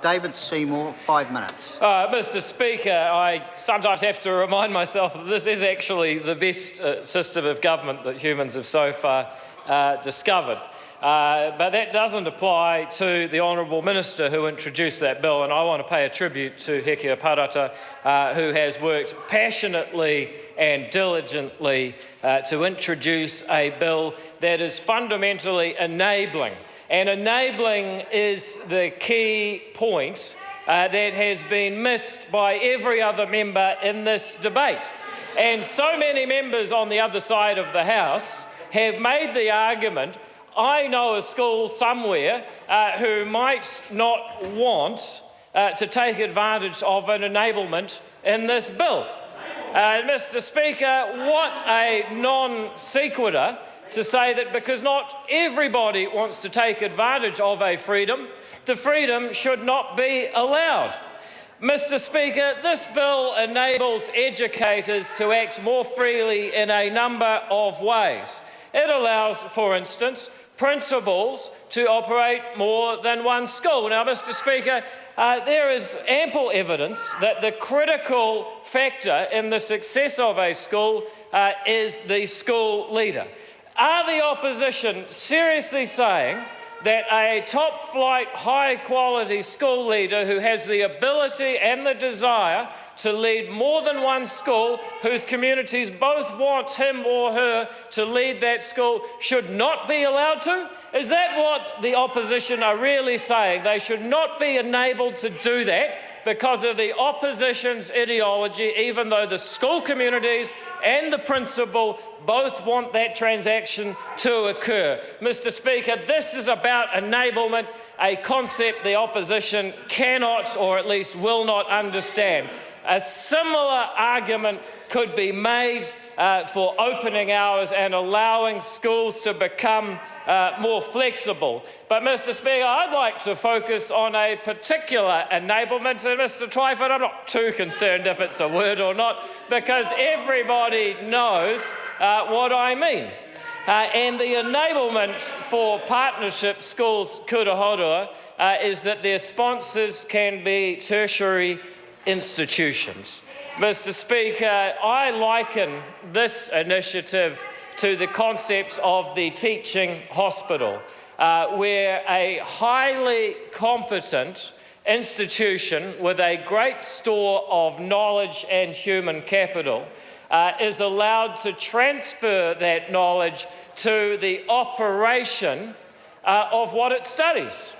David Seymour, 5 minutes. Mr. Speaker, I sometimes have to remind myself that this is actually the best system of government that humans have so far discovered. But that doesn't apply to the Honourable Minister who introduced that bill, and I want to pay a tribute to Hekia Parata, who has worked passionately and diligently to introduce a bill that is fundamentally enabling. And enabling is the key point that has been missed by every other member in this debate. And so many members on the other side of the House have made the argument, I know a school somewhere who might not want to take advantage of an enablement in this bill. Mr. Speaker, what a non sequitur to say that because not everybody wants to take advantage of a freedom, the freedom should not be allowed. Mr. Speaker, this bill enables educators to act more freely in a number of ways. It allows, for instance, principals to operate more than one school. Now, Mr. Speaker, there is ample evidence that the critical factor in the success of a school is the school leader. Are the opposition seriously saying that a top-flight, high-quality school leader who has the ability and the desire to lead more than one school, whose communities both want him or her to lead that school, should not be allowed to? Is that what the opposition are really saying? They should not be enabled to do that because of the opposition's ideology, even though the school communities and the principal both want that transaction to occur. Mr. Speaker, this is about enablement, a concept the opposition cannot, or at least will not, understand. A similar argument could be made for opening hours and allowing schools to become more flexible. But, Mr. Speaker, I'd like to focus on a particular enablement. And, Mr. Twyford, I'm not too concerned if it's a word or not, because everybody knows what I mean. And the enablement for partnership schools kura horua is that their sponsors can be tertiary institutions. Mr. Speaker, I liken this initiative to the concepts of the teaching hospital, where a highly competent institution with a great store of knowledge and human capital is allowed to transfer that knowledge to the operation of what it studies.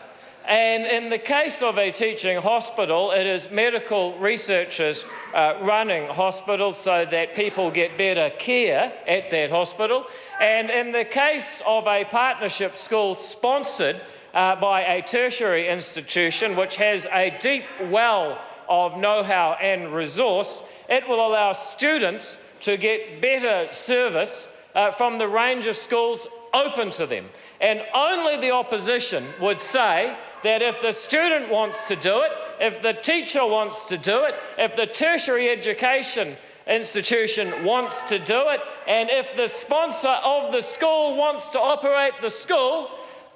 And in the case of a teaching hospital, it is medical researchers running hospitals so that people get better care at that hospital. And in the case of a partnership school sponsored by a tertiary institution, which has a deep well of know-how and resource, it will allow students to get better service from the range of schools open to them. And only the opposition would say that if the student wants to do it, if the teacher wants to do it, if the tertiary education institution wants to do it, and if the sponsor of the school wants to operate the school,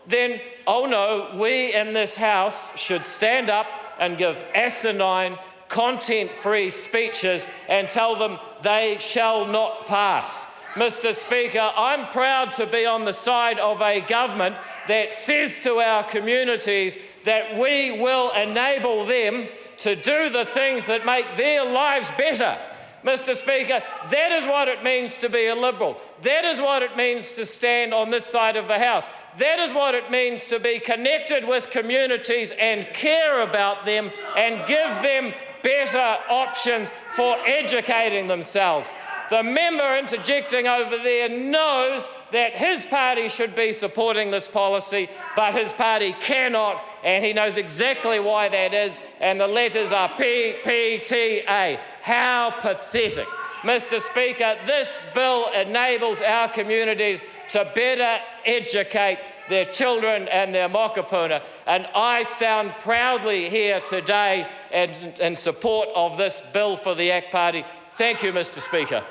then, oh no, we in this House should stand up and give asinine, content-free speeches and tell them they shall not pass. Mr. Speaker, I'm proud to be on the side of a government that says to our communities that we will enable them to do the things that make their lives better. Mr. Speaker, that is what it means to be a Liberal. That is what it means to stand on this side of the House. That is what it means to be connected with communities and care about them and give them better options for educating themselves. The member interjecting over there knows that his party should be supporting this policy, but his party cannot, and he knows exactly why that is, and the letters are PPTA. How pathetic. Mr. Speaker, this bill enables our communities to better educate their children and their mokopuna, and I stand proudly here today in support of this bill for the ACT Party. Thank you, Mr. Speaker.